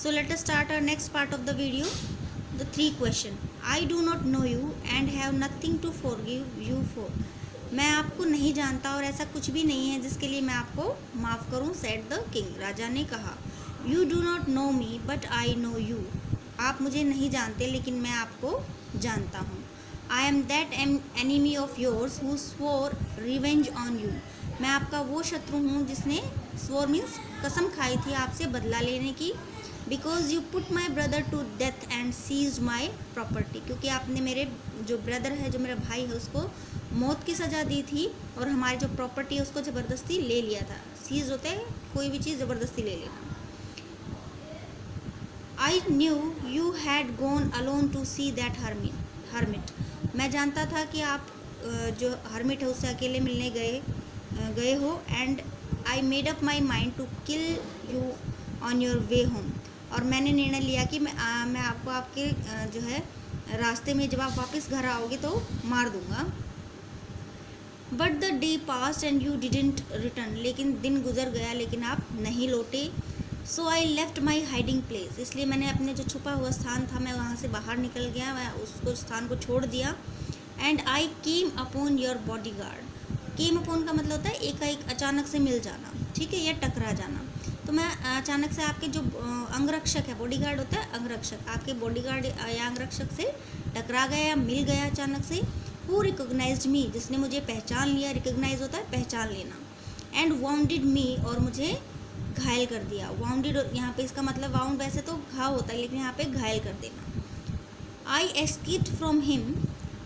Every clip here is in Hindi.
So let us start our next part of the video. The three question. I do not know you and have nothing to forgive you for. मैं आपको नहीं जानता और ऐसा कुछ भी नहीं है जिसके लिए मैं आपको माफ़ करूं, said the king. राजा ने कहा. You do not know me but I know you. आप मुझे नहीं जानते लेकिन मैं आपको जानता हूँ. I am that enemy of yours who swore revenge on you. मैं आपका वो शत्रु हूँ जिसने swore means कसम खाई थी आपसे बदला लेने की. Because you put my brother to death and seize my property. क्योंकि आपने मेरे जो ब्रदर है, जो मेरा भाई है, उसको मौत की सज़ा दी थी और हमारी जो प्रॉपर्टी है उसको ज़बरदस्ती ले लिया था. सीज होता है कोई भी चीज़ ज़बरदस्ती ले लेना. I knew you had gone alone to see that hermit. मैं जानता था कि आप जो हर्मिट है उससे अकेले मिलने गए हो. And I made up my mind to kill you on your way home. और मैंने निर्णय लिया कि मैं आपको आपके जो है रास्ते में जब आप वापस घर आओगे तो मार दूंगा. But the day passed and you didn't return. लेकिन दिन गुजर गया लेकिन आप नहीं लौटे. So I left my hiding place. इसलिए मैंने अपने जो छुपा हुआ स्थान था मैं वहाँ से बाहर निकल गया, मैं उसको स्थान को छोड़ दिया. And I came upon your body guard. Came upon का मतलब होता है एकाएक अचानक से मिल जाना, ठीक है, या टकरा जाना. तो मैं अचानक से आपके जो अंगरक्षक है, बॉडीगार्ड होता है अंगरक्षक, आपके बॉडीगार्ड या अंगरक्षक से टकरा गया या मिल गया अचानक से. हु रिकॉग्नाइज्ड मी. जिसने मुझे पहचान लिया. रिकॉग्नाइज होता है पहचान लेना. एंड वाउंडेड मी. और मुझे घायल कर दिया. वाउंडेड यहाँ पे इसका मतलब वाउंड वैसे तो घाव होता है लेकिन यहाँ पे घायल कर देना. I escaped from him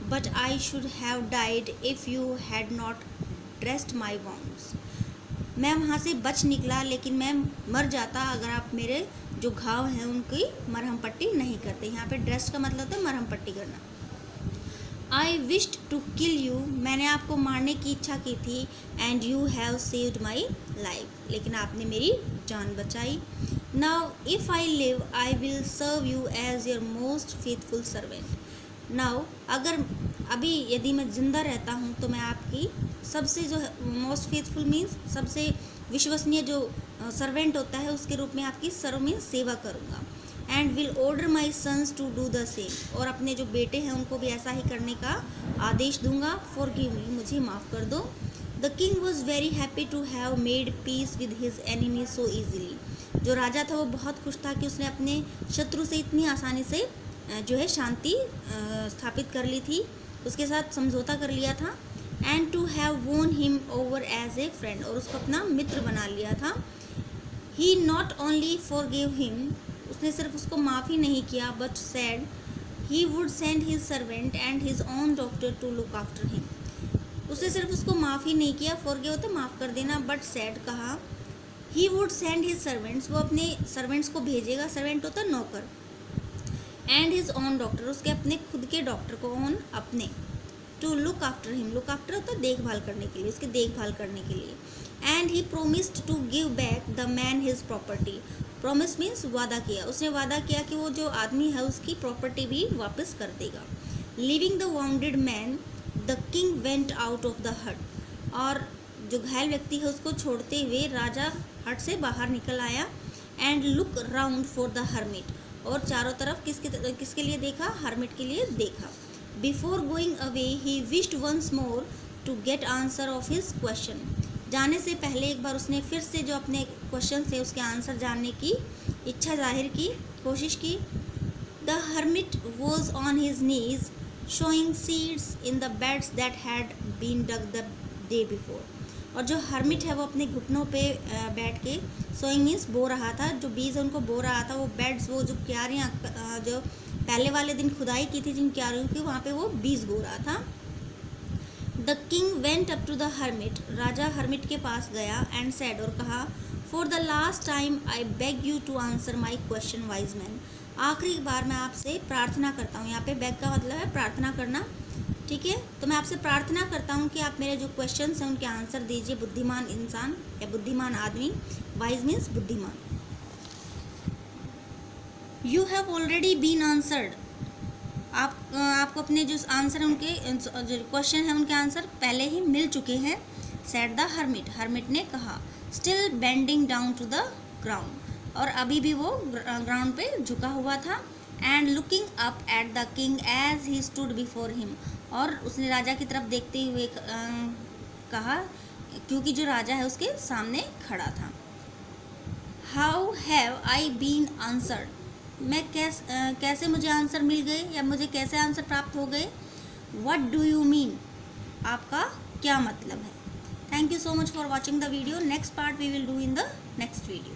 but I should have died if you had not dressed my wounds. मैं वहाँ से बच निकला लेकिन मैं मर जाता अगर आप मेरे जो घाव हैं उनकी मरहम पट्टी नहीं करते. यहाँ पे ड्रेस का मतलब होता है मरहम पट्टी करना. I wished to kill you. मैंने आपको मारने की इच्छा की थी. And you have saved my life. लेकिन आपने मेरी जान बचाई. Now if I live I will serve you as your most faithful servant. Now अगर अभी यदि मैं ज़िंदा रहता हूँ तो मैं आपकी सबसे जो मोस्ट फेथफुल मीन्स सबसे विश्वसनीय जो सर्वेंट होता है उसके रूप में आपकी सर्व मीन्स सेवा करूँगा. And will order my sons to do the same. और अपने जो बेटे हैं उनको भी ऐसा ही करने का आदेश दूंगा. Forgive me. मुझे माफ़ कर दो. The king was very happy to have made peace with his enemy so easily. जो राजा था वो बहुत खुश था कि उसने अपने शत्रु से इतनी आसानी से जो है शांति स्थापित कर ली थी, उसके साथ समझौता कर लिया था. And to have won him over as a friend. और उसको अपना मित्र बना लिया था. He not only forgive him. उसने सिर्फ उसको माफ़ ही नहीं किया but said he would send his servant and his own doctor to look after him. उसने सिर्फ उसको माफ़ ही नहीं किया, फॉरगिव होता माफ़ कर देना, बट सेड कहा he would send his servants. वो अपने सर्वेंट्स को भेजेगा. सर्वेंट होता है नौकर. And his own doctor. उसके अपने खुद के डॉक्टर को ओन अपने. To look after him. Look after होता है देखभाल करने के लिए, उसकी देखभाल करने के लिए. And he promised to give back the man his property. Promise means वादा किया. उसने वादा किया कि वो जो आदमी है उसकी प्रॉपर्टी भी वापस कर देगा. Living the bounded man the king went out of the हट. और जो घायल व्यक्ति है उसको छोड़ते हुए राजा हट से बाहर निकल आया. And look round for the hermit. और चारों तरफ किसके लिए देखा? हर्मिट के लिए देखा. Before going away he wished once more to get answer of his question. जाने से पहले एक बार उसने फिर से जो अपने क्वेश्चन थे उसके आंसर जानने की इच्छा जाहिर की, कोशिश की. The hermit was on his knees sowing seeds in the beds that had been dug the day before. और जो हर्मिट है वो अपने घुटनों पे बैठ के सोइंग मीन्स बो रहा था. जो बीज है उनको बो रहा था. वो बेड्स, वो जो क्यारियाँ जो पहले वाले दिन खुदाई की थी जिन क्यारियों की, वहाँ पे वो बीज बो रहा था. The king went up to the hermit. राजा हर्मिट के पास गया. And said. और कहा for the last time I beg you to answer my question wise man. आखिरी बार मैं आपसे प्रार्थना करता हूँ. यहाँ पे बेग का मतलब है प्रार्थना करना, ठीक है. तो मैं आपसे प्रार्थना करता हूँ कि आप मेरे जो क्वेश्चंस हैं उनके आंसर दीजिए. बुद्धिमान इंसान या बुद्धिमान आदमी. वाइज मीन्स बुद्धिमान. You have already been answered. आपको अपने जो आंसर उनके जो क्वेश्चन है उनके आंसर पहले ही मिल चुके हैं. Said the hermit. हर्मिट ने कहा. Still bending down to the ground. और अभी भी वो ग्राउंड पे झुका हुआ था। And looking up at the king as he stood before him, और उसने राजा की तरफ देखते हुए कहा, क्योंकि जो राजा है उसके सामने खड़ा था। How have I been answered, मैं कैसे मुझे आंसर मिल गए, या मुझे कैसे आंसर प्राप्त हो गए। व्हाट डू यू मीन, आपका क्या मतलब है। Thank you so much for watching the video. Next part we will do in the next video.